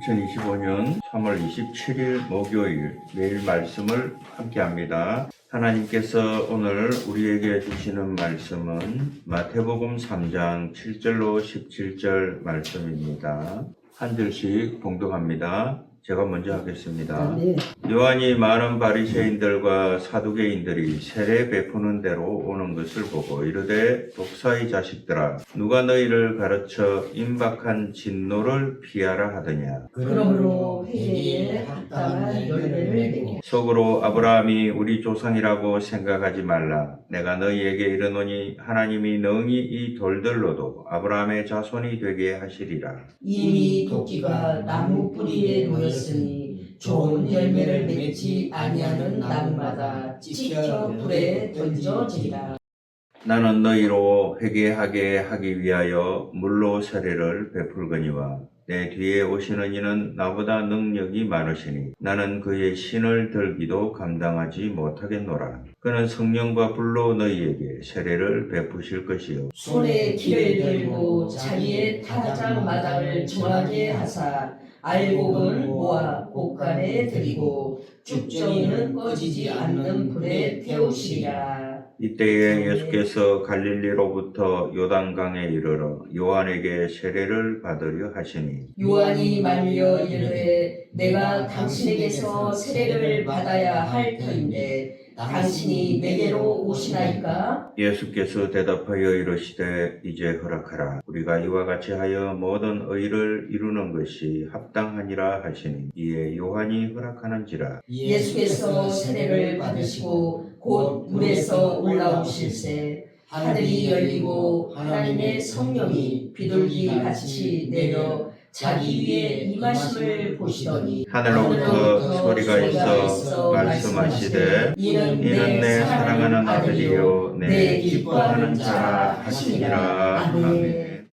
2025년 3월 27일 목요일 매일 말씀을 함께 합니다. 하나님께서 오늘 우리에게 주시는 말씀은 마태복음 3장 7절로 17절 말씀입니다. 한 절씩 봉독합니다. 제가 먼저 하겠습니다. 네. 요한이 많은 바리새인들과 사두개인들이 세례 베푸는 대로 오는 것을 보고 이르되 독사의 자식들아 누가 너희를 가르쳐 임박한 진노를 피하라 하더냐. 그러므로 회개에 합당한 열매를 내게. 속으로 아브라함이 우리 조상이라고 생각하지 말라. 내가 너희에게 이르노니 하나님이 능히 이 돌들로도 아브라함의 자손이 되게 하시리라. 이미 도끼가 나무 뿌리에 놓였으니 좋은 열매를 맺지 아니하는 나무마다 찢겨 불에 던져지리라. 나는 너희로 회개하게 하기 위하여 물로 세례를 베풀거니와 내 뒤에 오시는 이는 나보다 능력이 많으시니 나는 그의 신을 들기도 감당하지 못하겠노라. 그는 성령과 불로 너희에게 세례를 베푸실 것이요 손에 기를 들고 자기의 타작 마당을 정하게 하사 알곡은 모아 곳간에 들이고 쭉정이는 꺼지지 않는 불에 태우시리라. 이때에 예수께서 갈릴리로부터 요단강에 이르러 요한에게 세례를 받으려 하시니 요한이 말려 이르되 내가 당신에게서 세례를 받아야 할 터인데 당신이 내게로 오시나이까? 예수께서 대답하여 이르시되 이제 허락하라. 우리가 이와 같이 하여 모든 의를 이루는 것이 합당하니라 하시니 이에 요한이 허락하는지라. 예수께서 세례를 받으시고 곧 물에서 올라오실새 하늘이 열리고 하나님의 성령이 비둘기 같이 내려 자기 위에 임하심을 보시더니 하늘로부터 소리가 있어 말씀하시되 이는 내 사랑하는 아들이요 내 기뻐하는 자라 하시니라. 아멘.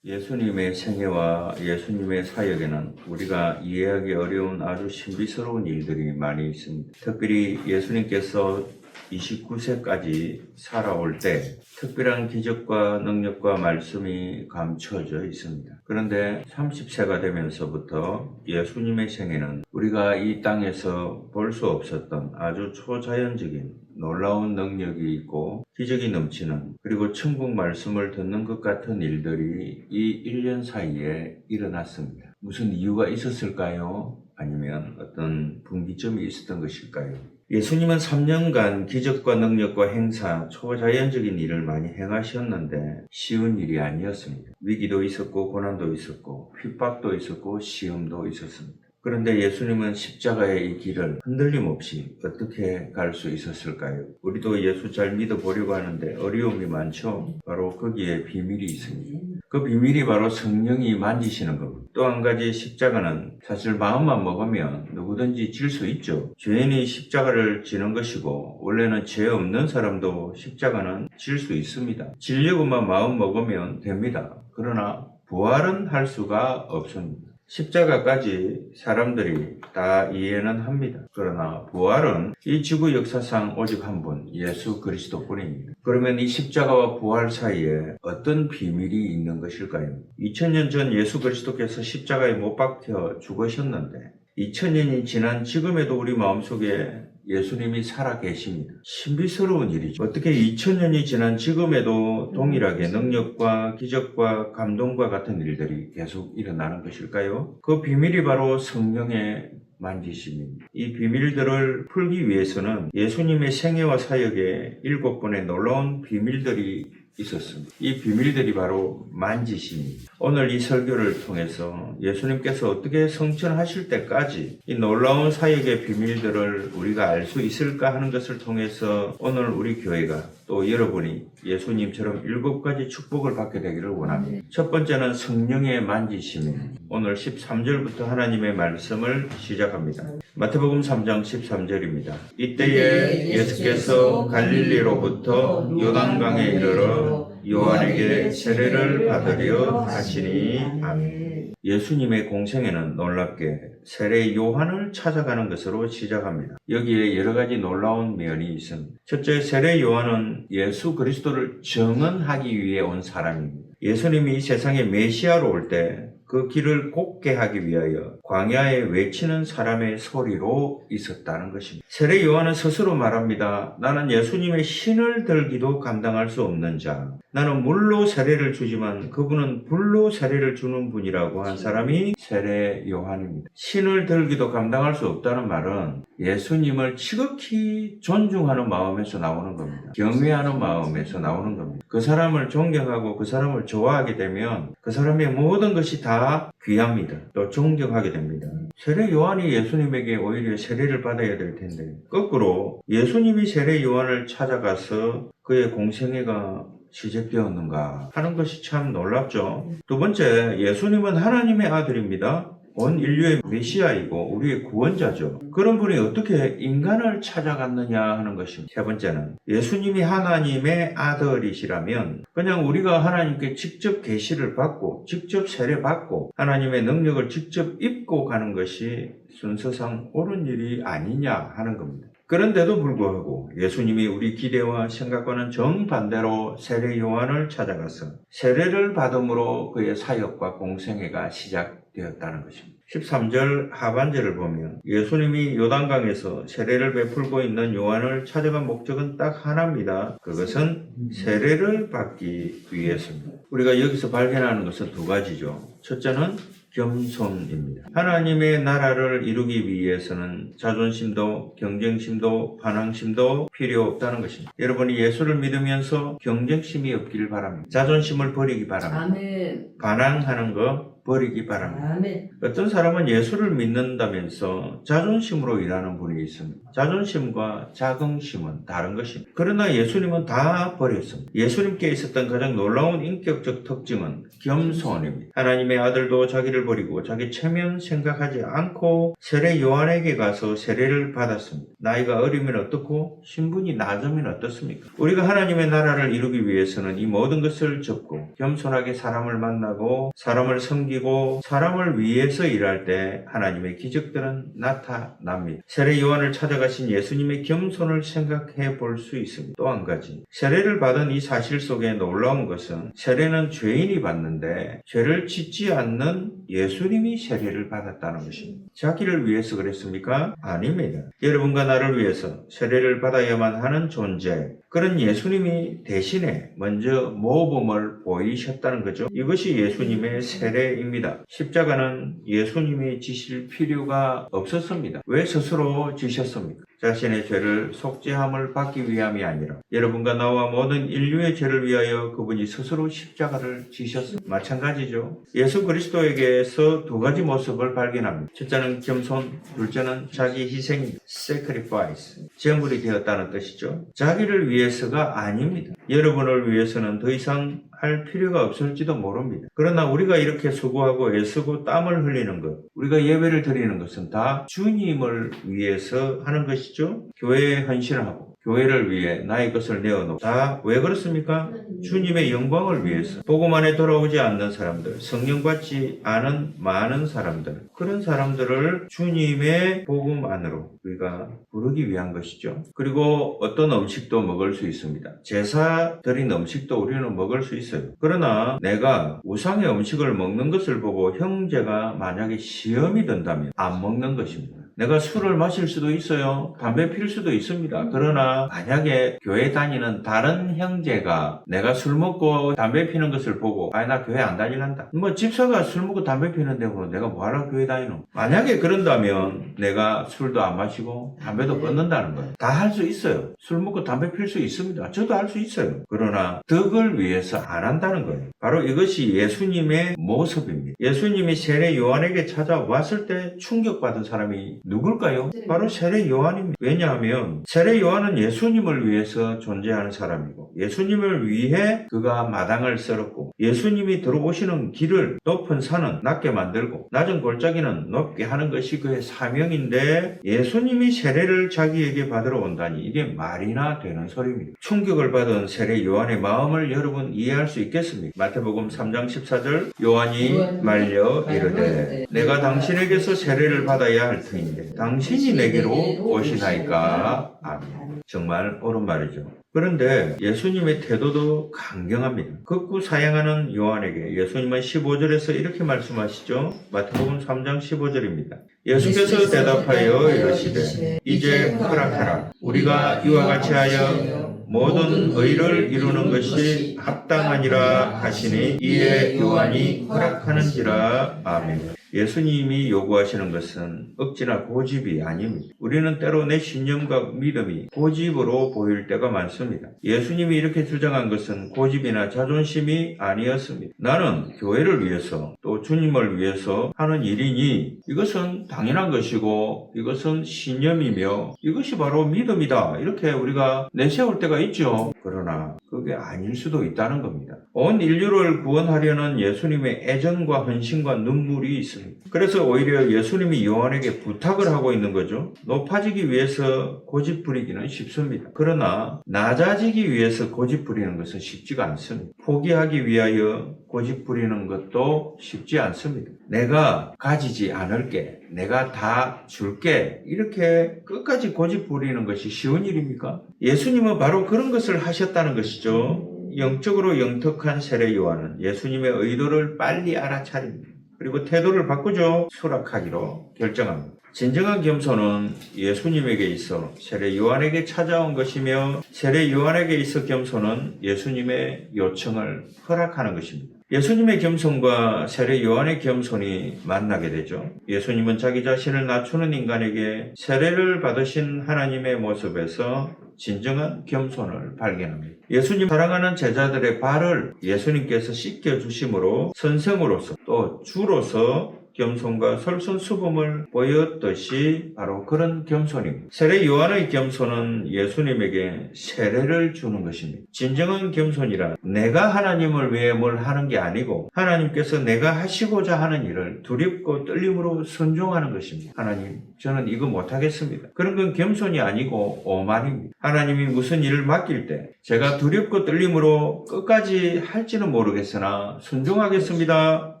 예수님의 생애와 예수님의 사역에는 우리가 이해하기 어려운 아주 신비스러운 일들이 많이 있습니다. 특별히 예수님께서 29세까지 살아올 때 특별한 기적과 능력과 말씀이 감춰져 있습니다. 그런데 30세가 되면서부터 예수님의 생애는 우리가 이 땅에서 볼 수 없었던 아주 초자연적인 놀라운 능력이 있고 기적이 넘치는 그리고 천국 말씀을 듣는 것 같은 일들이 이 1년 사이에 일어났습니다. 무슨 이유가 있었을까요? 아니면 어떤 분기점이 있었던 것일까요? 예수님은 3년간 기적과 능력과 행사, 초자연적인 일을 많이 행하셨는데 쉬운 일이 아니었습니다. 위기도 있었고 고난도 있었고 핍박도 있었고 시험도 있었습니다. 그런데 예수님은 십자가의 이 길을 흔들림 없이 어떻게 갈 수 있었을까요? 우리도 예수 잘 믿어보려고 하는데 어려움이 많죠? 바로 거기에 비밀이 있습니다. 그 비밀이 바로 성령이 만지시는 겁니다. 또 한 가지 십자가는 사실 마음만 먹으면 누구든지 질 수 있죠. 죄인이 십자가를 지는 것이고 원래는 죄 없는 사람도 십자가는 질 수 있습니다. 지려고만 마음 먹으면 됩니다. 그러나 부활은 할 수가 없습니다. 십자가까지 사람들이 다 이해는 합니다. 그러나 부활은 이 지구 역사상 오직 한 분, 예수 그리스도뿐입니다. 그러면 이 십자가와 부활 사이에 어떤 비밀이 있는 것일까요? 2000년 전 예수 그리스도께서 십자가에 못 박혀 죽으셨는데 2000년이 지난 지금에도 우리 마음속에 예수님이 살아 계십니다. 신비스러운 일이죠. 어떻게 2000년이 지난 지금에도 동일하게 능력과 기적과 감동과 같은 일들이 계속 일어나는 것일까요? 그 비밀이 바로 성령의 만지심입니다. 이 비밀들을 풀기 위해서는 예수님의 생애와 사역에 7번의 놀라운 비밀들이 있었습니다. 이 비밀들이 바로 만지심입니다. 오늘 이 설교를 통해서 예수님께서 어떻게 성천하실 때까지 이 놀라운 사역의 비밀들을 우리가 알 수 있을까 하는 것을 통해서 오늘 우리 교회가 또 여러분이 예수님처럼 7가지 축복을 받게 되기를 원합니다. 첫 번째는 성령의 만지심입니다. 오늘 13절부터 하나님의 말씀을 시작합니다. 마태복음 3장 13절입니다. 이때에 예수께서 갈릴리로부터 요단강에 이르러 요한에게 세례를 받으려 하시니 아멘. 예수님의 공생애는 놀랍게 세례 요한을 찾아가는 것으로 시작합니다. 여기에 여러 가지 놀라운 면이 있습니다. 첫째, 세례 요한은 예수 그리스도를 증언하기 위해 온 사람입니다. 예수님이 이 세상에 메시아로 올 때 그 길을 곱게 하기 위하여 광야에 외치는 사람의 소리로 있었다는 것입니다. 세례 요한은 스스로 말합니다. 나는 예수님의 신을 들기도 감당할 수 없는 자. 나는 물로 세례를 주지만 그분은 불로 세례를 주는 분이라고 한 사람이 세례 요한입니다. 신을 들기도 감당할 수 없다는 말은 예수님을 지극히 존중하는 마음에서 나오는 겁니다. 경외하는 마음에서 나오는 겁니다. 그 사람을 존경하고 그 사람을 좋아하게 되면 그 사람의 모든 것이 다 귀합니다. 또 존경하게 됩니다. 세례 요한이 예수님에게 오히려 세례를 받아야 될 텐데 거꾸로 예수님이 세례 요한을 찾아가서 그의 공생애가 시작되었는가 하는 것이 참 놀랍죠. 두 번째, 예수님은 하나님의 아들입니다. 온 인류의 메시아이고 우리의 구원자죠. 그런 분이 어떻게 인간을 찾아갔느냐 하는 것입니다. 세 번째는 예수님이 하나님의 아들이시라면 그냥 우리가 하나님께 직접 계시를 받고 직접 세례받고 하나님의 능력을 직접 입고 가는 것이 순서상 옳은 일이 아니냐 하는 겁니다. 그런데도 불구하고 예수님이 우리 기대와 생각과는 정반대로 세례 요한을 찾아가서 세례를 받음으로 그의 사역과 공생애가 시작되었다는 것입니다. 13절 하반절을 보면 예수님이 요단강에서 세례를 베풀고 있는 요한을 찾아간 목적은 딱 하나입니다. 그것은 세례를 받기 위해서입니다. 우리가 여기서 발견하는 것은 두 가지죠. 첫째는 겸손입니다. 하나님의 나라를 이루기 위해서는 자존심도 경쟁심도 반항심도 필요 없다는 것입니다. 여러분이 예수를 믿으면서 경쟁심이 없기를 바랍니다. 자존심을 버리기 바랍니다. 아멘. 반항하는 거 버리기 바랍니다. 아멘. 어떤 사람은 예수를 믿는다면서 자존심으로 일하는 분이 있습니다. 자존심과 자긍심은 다른 것입니다. 그러나 예수님은 다 버렸습니다. 예수님께 있었던 가장 놀라운 인격적 특징은 겸손입니다. 하나님의 아들도 자기를 버리고 자기 체면 생각하지 않고 세례 요한에게 가서 세례를 받았습니다. 나이가 어리면 어떻고 신분이 낮으면 어떻습니까? 우리가 하나님의 나라를 이루기 위해서는 이 모든 것을 접고 겸손하게 사람을 만나고 사람을 섬기고 사람을 위해서 일할 때 하나님의 기적들은 나타납니다. 세례 요한을 찾아가신 예수님의 겸손을 생각해 볼 수 있습니다. 또 한 가지, 세례를 받은 이 사실 속에 놀라운 것은 세례는 죄인이 받는데 죄를 짓지 않는 예수님이 세례를 받았다는 것입니다. 자기를 위해서 그랬습니까? 아닙니다. 여러분과 나를 위해서 세례를 받아야만 하는 존재, 그런 예수님이 대신에 먼저 모범을 보이셨다는 거죠. 이것이 예수님의 세례입니다. 십자가는 예수님이 지실 필요가 없었습니다. 왜 스스로 지셨습니까? 자신의 죄를 속죄함을 받기 위함이 아니라 여러분과 나와 모든 인류의 죄를 위하여 그분이 스스로 십자가를 지셨습니다. 마찬가지죠. 예수 그리스도에게서 두 가지 모습을 발견합니다. 첫째는 겸손, 둘째는 자기 희생입니다. sacrifice, 제물이 되었다는 뜻이죠. 자기를 위해서가 아닙니다. 여러분을 위해서는 더 이상 할 필요가 없을지도 모릅니다. 그러나 우리가 이렇게 수고하고 애쓰고 땀을 흘리는 것, 우리가 예배를 드리는 것은 다 주님을 위해서 하는 것이죠. 교회에 헌신하고 교회를 위해 나의 것을 내어놓고 다 왜 그렇습니까? 주님의 영광을 위해서. 복음 안에 돌아오지 않는 사람들, 성령 받지 않은 많은 사람들, 그런 사람들을 주님의 복음 안으로 우리가 부르기 위한 것이죠. 그리고 어떤 음식도 먹을 수 있습니다. 제사 드린 음식도 우리는 먹을 수 있어요. 그러나 내가 우상의 음식을 먹는 것을 보고 형제가 만약에 시험이 든다면 안 먹는 것입니다. 내가 술을 마실 수도 있어요. 담배 필 수도 있습니다. 그러나 만약에 교회 다니는 다른 형제가 내가 술 먹고 담배 피는 것을 보고 나 교회 안 다니란다. 뭐 집사가 술 먹고 담배 피는데 뭐 내가 뭐하러 교회 다니노? 만약에 그런다면 내가 술도 안 마시고 담배도 끊는다는 거예요. 다 할 수 있어요. 술 먹고 담배 필 수 있습니다. 저도 할 수 있어요. 그러나 덕을 위해서 안 한다는 거예요. 바로 이것이 예수님의 모습입니다. 예수님이 세례 요한에게 찾아왔을 때 충격받은 사람이 누굴까요? 바로 세례 요한입니다. 왜냐하면 세례 요한은 예수님을 위해서 존재하는 사람이고 예수님을 위해 그가 마당을 썰었고 예수님이 들어오시는 길을 높은 산은 낮게 만들고 낮은 골짜기는 높게 하는 것이 그의 사명인데 예수님이 세례를 자기에게 받으러 온다니 이게 말이나 되는 소리입니다. 충격을 받은 세례 요한의 마음을 여러분 이해할 수 있겠습니까? 마태복음 3장 14절 요한이 말려 이르되 내가 당신에게서 세례를 받아야 할 터인데 당신이 내게로 오시나이까. 아멘. 정말 옳은 말이죠. 그런데 예수님의 태도도 강경합니다. 극구 사양하는 요한에게 예수님은 15절에서 이렇게 말씀하시죠. 마태복음 3장 15절입니다. 예수께서 대답하여 이르시되 이제 허락하라. 우리가 이와 같이 하여 모든 의를 이루는 것이 합당하니라 하시니 이에 요한이 허락하는지라. 아멘. 예수님이 요구하시는 것은 억지나 고집이 아닙니다. 우리는 때로 내 신념과 믿음이 고집으로 보일 때가 많습니다. 예수님이 이렇게 주장한 것은 고집이나 자존심이 아니었습니다. 나는 교회를 위해서 또 주님을 위해서 하는 일이니 이것은 당연한 것이고 이것은 신념이며 이것이 바로 믿음이다. 이렇게 우리가 내세울 때가 있죠. 그러나 그게 아닐 수도 있다는 겁니다. 온 인류를 구원하려는 예수님의 애정과 헌신과 눈물이 있습니다. 그래서 오히려 예수님이 요한에게 부탁을 하고 있는 거죠. 높아지기 위해서 고집 부리기는 쉽습니다. 그러나 낮아지기 위해서 고집 부리는 것은 쉽지가 않습니다. 포기하기 위하여 고집 부리는 것도 쉽지 않습니다. 내가 가지지 않을게, 내가 다 줄게, 이렇게 끝까지 고집 부리는 것이 쉬운 일입니까? 예수님은 바로 그런 것을 하셨다는 것이죠. 영적으로 영특한 세례 요한은 예수님의 의도를 빨리 알아차립니다. 그리고 태도를 바꾸죠. 수락하기로 결정합니다. 진정한 겸손은 예수님에게 있어 세례 요한에게 찾아온 것이며 세례 요한에게 있어 겸손은 예수님의 요청을 허락하는 것입니다. 예수님의 겸손과 세례 요한의 겸손이 만나게 되죠. 예수님은 자기 자신을 낮추는 인간에게 세례를 받으신 하나님의 모습에서 진정한 겸손을 발견합니다. 예수님 사랑하는 제자들의 발을 예수님께서 씻겨주심으로 선생으로서 또 주로서 겸손과 솔선수범을 보였듯이 바로 그런 겸손입니다. 세례 요한의 겸손은 예수님에게 세례를 주는 것입니다. 진정한 겸손이란 내가 하나님을 위해 뭘 하는 게 아니고 하나님께서 내가 하시고자 하는 일을 두렵고 떨림으로 순종하는 것입니다. 하나님, 저는 이거 못하겠습니다. 그런 건 겸손이 아니고 오만입니다. 하나님이 무슨 일을 맡길 때 제가 두렵고 떨림으로 끝까지 할지는 모르겠으나 순종하겠습니다.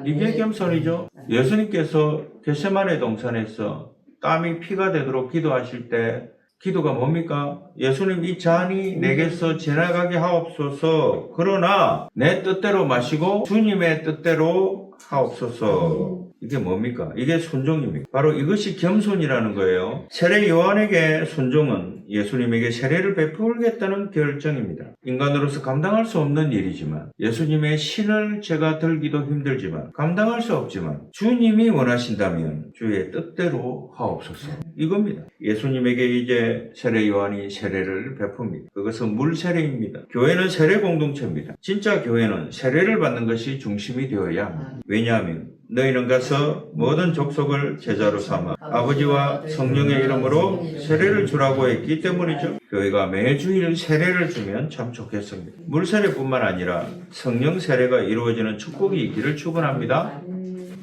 이게 겸손이죠. 예수님께서 겟세마네 동산에서 땀이 피가 되도록 기도하실 때 기도가 뭡니까? 예수님, 이 잔이 내게서 지나가게 하옵소서. 그러나 내 뜻대로 마시고 주님의 뜻대로 하옵소서. 이게 뭡니까? 이게 순종입니다. 바로 이것이 겸손이라는 거예요. 세례 요한에게 순종은 예수님에게 세례를 베풀겠다는 결정입니다. 인간으로서 감당할 수 없는 일이지만 예수님의 신을 제가 들기도 힘들지만 감당할 수 없지만 주님이 원하신다면 주의 뜻대로 하옵소서. 이겁니다. 예수님에게 이제 세례 요한이 세례를 베풉니다. 그것은 물 세례입니다. 교회는 세례 공동체입니다. 진짜 교회는 세례를 받는 것이 중심이 되어야 합니다. 왜냐하면 너희는 가서 모든 족속을 제자로 삼아 아버지와 성령의 이름으로 세례를 주라고 했기 때문이죠. 교회가 매주일 세례를 주면 참 좋겠습니다. 물 세례뿐만 아니라 성령 세례가 이루어지는 축복이 있기를 축원합니다.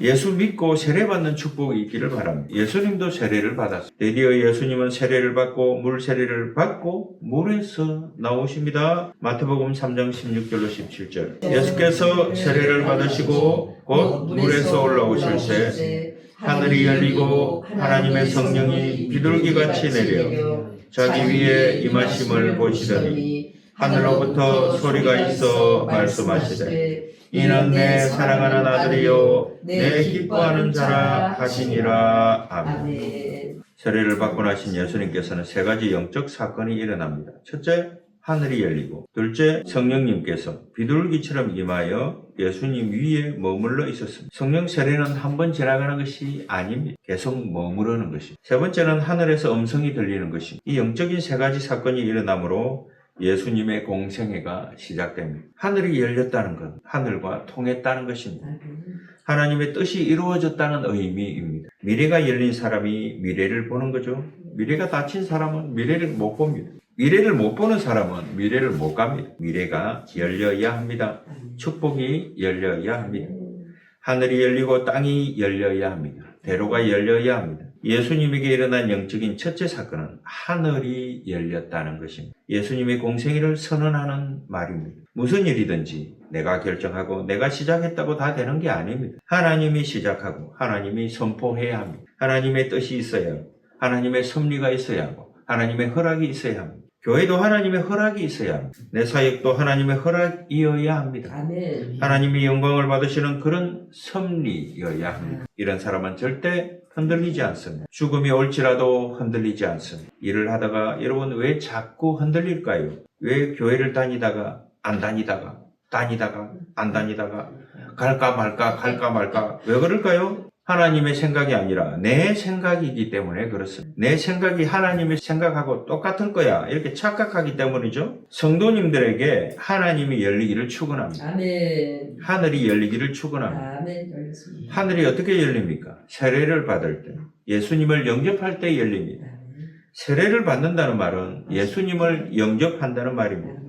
예수 믿고 세례받는 축복이 있기를 바랍니다. 예수님도 세례를 받았습니다. 드디어 예수님은 세례를 받고 물 세례를 받고 물에서 나오십니다. 마태복음 3장 16절로 17절. 예수께서 세례를 받으시고 곧 물에서 올라오실 때 하늘이 열리고 하나님의 성령이 비둘기같이 내려 자기 위에 임하심을 보시더니 하늘로부터 소리가 있어 말씀하시되 이는 내 사랑하는 아들이요 내 기뻐하는 자라 하시니라. 아멘. 세례를 받고 나신 예수님께서는 세 가지 영적 사건이 일어납니다. 첫째, 하늘이 열리고, 둘째, 성령님께서 비둘기처럼 임하여 예수님 위에 머물러 있었습니다. 성령 세례는 한 번 지나가는 것이 아닙니다. 계속 머무르는 것입니다. 세 번째는 하늘에서 음성이 들리는 것입니다. 이 영적인 세 가지 사건이 일어나므로 예수님의 공생애가 시작됩니다. 하늘이 열렸다는 것, 하늘과 통했다는 것입니다. 하나님의 뜻이 이루어졌다는 의미입니다. 미래가 열린 사람이 미래를 보는 거죠. 미래가 닫힌 사람은 미래를 못 봅니다. 미래를 못 보는 사람은 미래를 못 갑니다. 미래가 열려야 합니다. 축복이 열려야 합니다. 하늘이 열리고 땅이 열려야 합니다. 대로가 열려야 합니다. 예수님에게 일어난 영적인 첫째 사건은 하늘이 열렸다는 것입니다. 예수님의 공생애를 선언하는 말입니다. 무슨 일이든지 내가 결정하고 내가 시작했다고 다 되는 게 아닙니다. 하나님이 시작하고 하나님이 선포해야 합니다. 하나님의 뜻이 있어야 하고 하나님의 섭리가 있어야 하고 하나님의 허락이 있어야 합니다. 교회도 하나님의 허락이 있어야 합니다. 내 사역도 하나님의 허락이어야 합니다. 아멘. 하나님이 영광을 받으시는 그런 섭리여야 합니다. 이런 사람은 절대 흔들리지 않습니다. 죽음이 올지라도 흔들리지 않습니다. 일을 하다가 여러분 왜 자꾸 흔들릴까요? 왜 교회를 다니다가 안 다니다가 안 다니다가 갈까 말까 왜 그럴까요? 하나님의 생각이 아니라 내 생각이기 때문에 그렇습니다. 내 생각이 하나님의 생각하고 똑같을 거야 이렇게 착각하기 때문이죠. 성도님들에게 하나님이 열리기를 축원합니다. 아멘. 하늘이 열리기를 축원합니다. 아멘. 열렸습니다. 하늘이 어떻게 열립니까? 세례를 받을 때, 예수님을 영접할 때 열립니다. 세례를 받는다는 말은 예수님을 영접한다는 말입니다.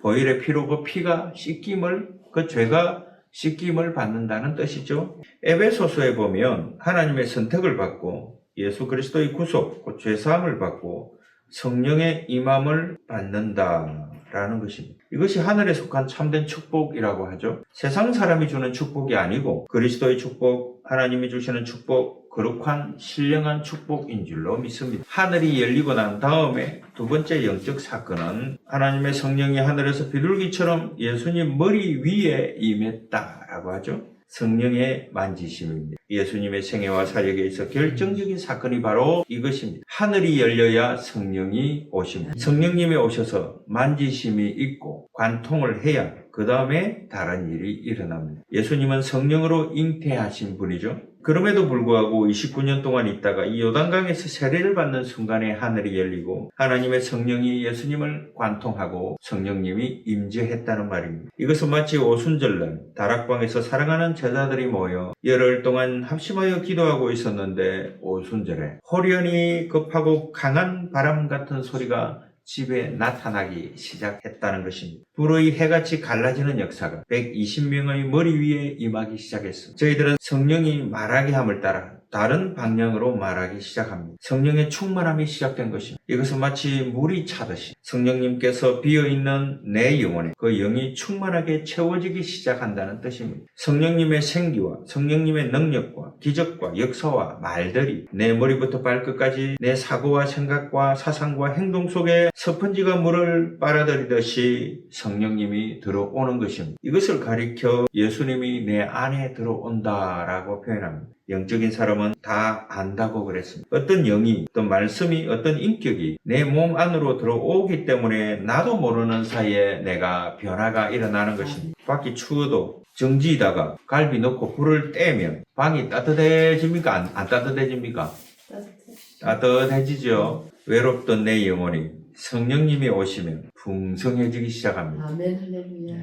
보혈의 피로 그 피가 씻김을, 그 죄가 씻김을 받는다는 뜻이죠. 에베소서에 보면 하나님의 선택을 받고 예수 그리스도의 구속, 그 죄사함을 받고 성령의 임함을 받는다라는 것입니다. 이것이 하늘에 속한 참된 축복이라고 하죠. 세상 사람이 주는 축복이 아니고 그리스도의 축복, 하나님이 주시는 축복, 거룩한 신령한 축복인 줄로 믿습니다. 하늘이 열리고 난 다음에 두 번째 영적 사건은 하나님의 성령이 하늘에서 비둘기처럼 예수님 머리 위에 임했다라고 하죠. 성령의 만지심입니다. 예수님의 생애와 사역에 있어 결정적인 사건이 바로 이것입니다. 하늘이 열려야 성령이 오십니다. 성령님이 오셔서 만지심이 있고 관통을 해야 그 다음에 다른 일이 일어납니다. 예수님은 성령으로 잉태하신 분이죠. 그럼에도 불구하고 29년 동안 있다가 이 요단강에서 세례를 받는 순간에 하늘이 열리고 하나님의 성령이 예수님을 관통하고 성령님이 임재했다는 말입니다. 이것은 마치 오순절날 다락방에서 사랑하는 제자들이 모여 열흘 동안 합심하여 기도하고 있었는데 오순절에 호련히 급하고 강한 바람 같은 소리가 집에 나타나기 시작했다는 것입니다. 불의 해같이 갈라지는 역사가 120명의 머리 위에 임하기 시작했습니다. 저희들은 성령이 말하게 함을 따라 다른 방향으로 말하기 시작합니다. 성령의 충만함이 시작된 것입니다. 이것은 마치 물이 차듯이 성령님께서 비어있는 내 영혼에 그 영이 충만하게 채워지기 시작한다는 뜻입니다. 성령님의 생기와 성령님의 능력과 기적과 역사와 말들이 내 머리부터 발끝까지 내 사고와 생각과 사상과 행동 속에 스펀지가 물을 빨아들이듯이 성령님이 들어오는 것입니다. 이것을 가리켜 예수님이 내 안에 들어온다라고 표현합니다. 영적인 사람은 다 안다고 그랬습니다. 어떤 영이, 어떤 말씀이, 어떤 인격이 내 몸 안으로 들어오기 때문에 나도 모르는 사이에 내가 변화가 일어나는 것입니다. 밖이 추워도 정지에다가 갈비 넣고 불을 떼면 방이 따뜻해집니까? 안 따뜻해집니까? 따뜻해지죠. 외롭던 내 영혼이 성령님이 오시면 풍성해지기 시작합니다. 아멘. 할렐루야.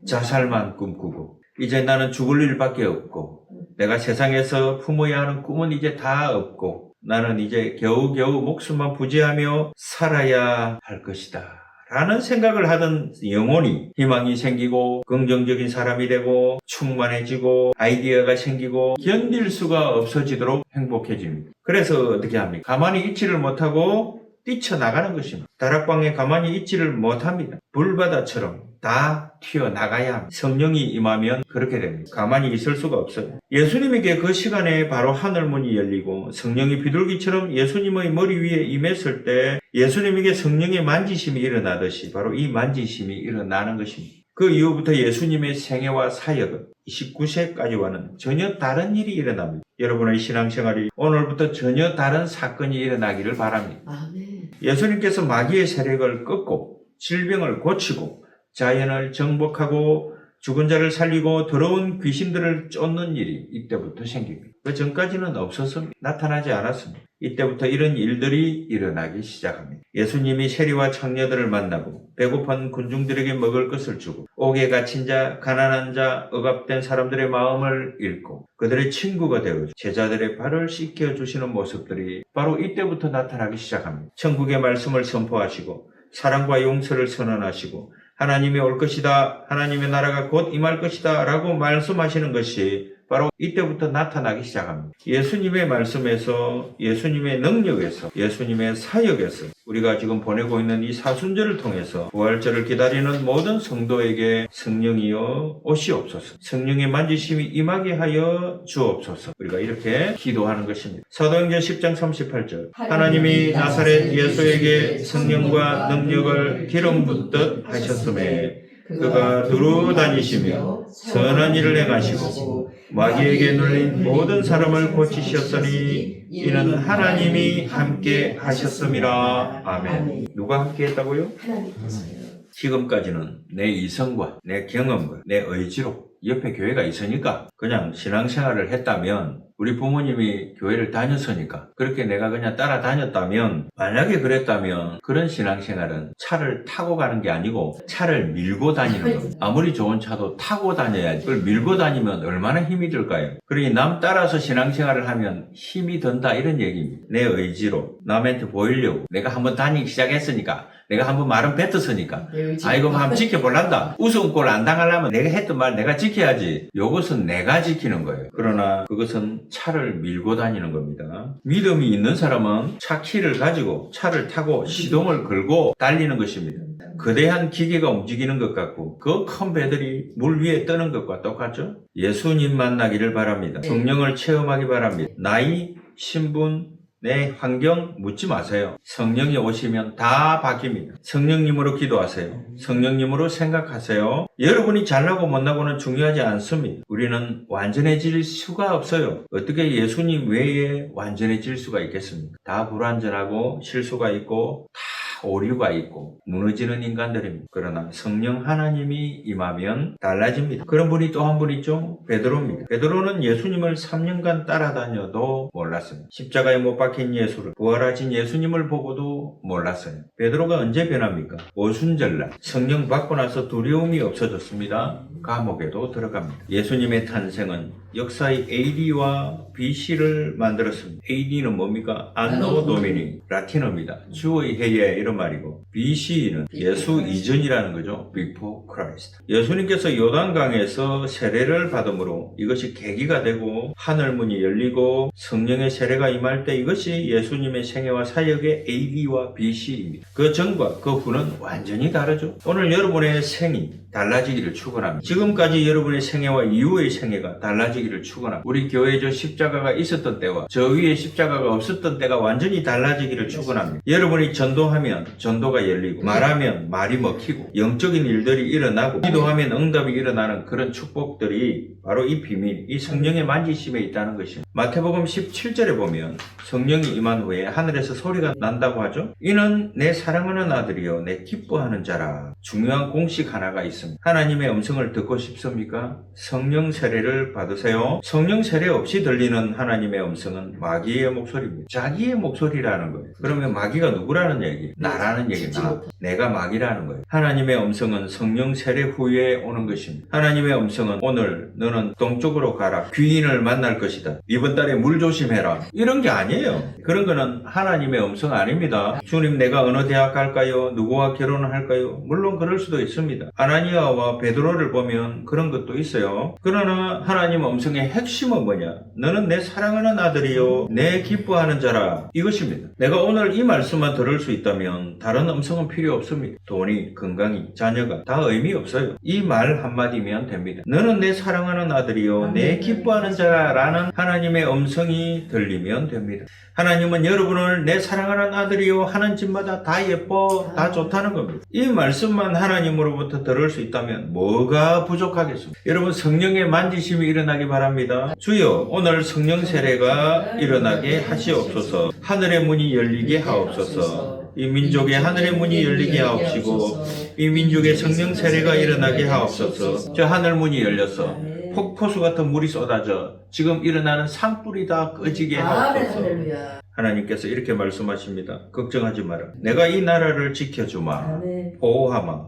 자살만 꿈꾸고 이제 나는 죽을 일밖에 없고 내가 세상에서 품어야 하는 꿈은 이제 다 없고 나는 이제 겨우겨우 목숨만 부지하며 살아야 할 것이다 라는 생각을 하던 영혼이 희망이 생기고 긍정적인 사람이 되고 충만해지고 아이디어가 생기고 견딜 수가 없어지도록 행복해집니다. 그래서 어떻게 합니까? 가만히 있지를 못하고 뛰쳐나가는 것입니다. 다락방에 가만히 있지를 못합니다. 불바다처럼 다 튀어나가야 합니다. 성령이 임하면 그렇게 됩니다. 가만히 있을 수가 없어요. 예수님에게 그 시간에 바로 하늘문이 열리고 성령이 비둘기처럼 예수님의 머리 위에 임했을 때 예수님에게 성령의 만지심이 일어나듯이 바로 이 만지심이 일어나는 것입니다. 그 이후부터 예수님의 생애와 사역은 29세까지와는 전혀 다른 일이 일어납니다. 여러분의 신앙생활이 오늘부터 전혀 다른 사건이 일어나기를 바랍니다. 아멘. 예수님께서 마귀의 세력을 꺾고 질병을 고치고 자연을 정복하고 죽은 자를 살리고 더러운 귀신들을 쫓는 일이 이때부터 생깁니다. 그 전까지는 없었습니다. 나타나지 않았습니다. 이때부터 이런 일들이 일어나기 시작합니다. 예수님이 세리와 창녀들을 만나고 배고픈 군중들에게 먹을 것을 주고 옥에 갇힌 자, 가난한 자, 억압된 사람들의 마음을 읽고 그들의 친구가 되어 제자들의 발을 씻겨주시는 모습들이 바로 이때부터 나타나기 시작합니다. 천국의 말씀을 선포하시고 사랑과 용서를 선언하시고 하나님이 올 것이다, 하나님의 나라가 곧 임할 것이다 라고 말씀하시는 것이 바로 이때부터 나타나기 시작합니다. 예수님의 말씀에서, 예수님의 능력에서, 예수님의 사역에서 우리가 지금 보내고 있는 이 사순절을 통해서 부활절을 기다리는 모든 성도에게 성령이여 오시옵소서, 성령의 만지심이 임하게 하여 주옵소서. 우리가 이렇게 기도하는 것입니다. 사도행전 10장 38절 하나님이 나사렛 예수에게 성령과 능력을 기름 붓듯 하셨음에 그가 두루 다니시며 선한 일을 행하시고 마귀에게 눌린 모든 사람을 고치셨으니 이는 하나님이 함께 하셨음이라. 아멘. 누가 함께 했다고요? 하나님께서요. 지금까지는 내 이성과 내 경험과 내 의지로 옆에 교회가 있으니까 그냥 신앙생활을 했다면, 우리 부모님이 교회를 다녔으니까 그렇게 내가 그냥 따라다녔다면, 만약에 그랬다면 그런 신앙생활은 차를 타고 가는 게 아니고 차를 밀고 다니는 겁니다. 아무리 좋은 차도 타고 다녀야지. 그걸 밀고 다니면 얼마나 힘이 들까요? 그러니 남 따라서 신앙생활을 하면 힘이 든다, 이런 얘기입니다. 내 의지로 남한테 보이려고, 내가 한번 다니기 시작했으니까, 내가 한번 말은 뱉었으니까 아이고 한번 지켜볼란다, 우스운꼴 안 당하려면 내가 했던 말 내가 지켜야지. 이것은 내가 지키는 거예요. 그러나 그것은 차를 밀고 다니는 겁니다. 믿음이 있는 사람은 차 키를 가지고 차를 타고 시동을 걸고 달리는 것입니다. 거대한 기계가 움직이는 것 같고 그 큰 배들이 물 위에 뜨는 것과 똑같죠? 예수님 만나기를 바랍니다. 성령을 체험하기 바랍니다. 나이, 신분, 내 환경 묻지 마세요. 성령이 오시면 다 바뀝니다. 성령님으로 기도하세요. 성령님으로 생각하세요. 여러분이 잘나고 못나고는 중요하지 않습니다. 우리는 완전해질 수가 없어요. 어떻게 예수님 외에 완전해질 수가 있겠습니까? 다 불완전하고 실수가 있고 다 오류가 있고 무너지는 인간들입니다. 그러나 성령 하나님이 임하면 달라집니다. 그런 분이 또 한 분 있죠? 베드로입니다. 베드로는 예수님을 3년간 따라다녀도 몰랐어요. 십자가에 못 박힌 예수를, 부활하신 예수님을 보고도 몰랐어요. 베드로가 언제 변합니까? 오순절날 성령 받고 나서 두려움이 없어졌습니다. 감옥에도 들어갑니다. 예수님의 탄생은 역사의 AD와 BC를 만들었습니다. AD는 뭡니까? 안노 도미니, 라틴어입니다. 주의 해에 이런 말이고, BC는 예수 이전이라는 거죠. Before Christ. 예수님께서 요단강에서 세례를 받음으로 이것이 계기가 되고 하늘문이 열리고 성령의 세례가 임할 때 이것이 예수님의 생애와 사역의 AD와 BC입니다. 그 전과 그 후는 완전히 다르죠. 오늘 여러분의 생이 달라지기를 축원합니다. 지금까지 여러분의 생애와 이후의 생애가 달라지기를 축원합니다. 우리 교회에 저 십자가가 있었던 때와 저 위에 십자가가 없었던 때가 완전히 달라지기를 축원합니다. 여러분이 전도하면 전도가 열리고, 말하면 말이 먹히고, 영적인 일들이 일어나고, 기도하면 응답이 일어나는 그런 축복들이 바로 이 비밀, 이 성령의 만지심에 있다는 것입니다. 마태복음 17절에 보면 성령이 임한 후에 하늘에서 소리가 난다고 하죠. 이는 내 사랑하는 아들이요 내 기뻐하는 자라. 중요한 공식 하나가 있습니다. 하나님의 음성을 듣고 싶습니까? 성령 세례를 받으세요. 성령 세례 없이 들리는 하나님의 음성은 마귀의 목소리입니다. 자기의 목소리라는 거예요. 그러면 마귀가 누구라는 얘기? 나라는 얘기. 내가 마귀라는 거예요. 하나님의 음성은 성령 세례 후에 오는 것입니다. 하나님의 음성은 오늘 너는 동쪽으로 가라, 귀인을 만날 것이다, 이번 달에 물 조심해라, 이런 게 아니에요. 그런 거는 하나님의 음성 아닙니다. 주님, 내가 어느 대학 갈까요? 누구와 결혼을 할까요? 물론 그럴 수도 있습니다. 아나니아와 베드로를 보면 그런 것도 있어요. 그러나 하나님 음성의 핵심은 뭐냐? 너는 내 사랑하는 아들이요 내 기뻐하는 자라, 이것입니다. 내가 오늘 이 말씀만 들을 수 있다면 다른 음성은 필요 없습니다. 돈이, 건강이, 자녀가 다 의미 없어요. 이 말 한마디면 됩니다. 너는 내 사랑하는 아들이요 내 기뻐하는 자라는 하나님의 음성이 들리면 됩니다. 하나님은 여러분을 내 사랑하는 아들이요 하는 집마다 다 예뻐, 다 좋다는 겁니다. 이 말씀만 하나님으로부터 들을 수 있다면 뭐가 부족하겠습니까? 여러분, 성령의 만지심이 일어나기 바랍니다. 주여, 오늘 성령 세례가 일어나게 하시옵소서. 하늘의 문이 열리게 하옵소서. 이 민족의 하늘의 문이 열리게 하옵시고, 이 민족의 성령 세례가 일어나게 하옵소서. 저 하늘 문이 열려서 폭포수 같은 물이 쏟아져 지금 일어나는 산불이 다 꺼지게 하옵소서. 하나님께서 이렇게 말씀하십니다. 걱정하지 마라. 내가 이 나라를 지켜주마. 보호하마.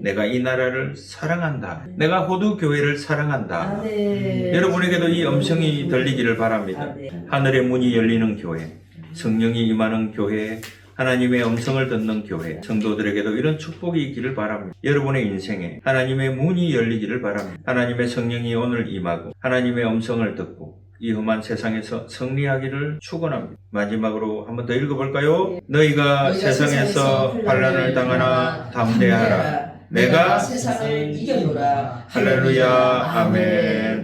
내가 이 나라를 사랑한다. 내가 호두 교회를 사랑한다. 여러분에게도 이 음성이 들리기를 바랍니다. 하늘의 문이 열리는 교회, 성령이 임하는 교회, 하나님의 음성을 듣는 교회, 성도들에게도 이런 축복이 있기를 바랍니다. 여러분의 인생에 하나님의 문이 열리기를 바랍니다. 하나님의 성령이 오늘 임하고 하나님의 음성을 듣고 이 험한 세상에서 승리하기를 축원합니다. 마지막으로 한 번 더 읽어볼까요? 너희가 세상에서 환난을 당하나 담대하라. 내가 세상을 이겨노라. 할렐루야. 아멘.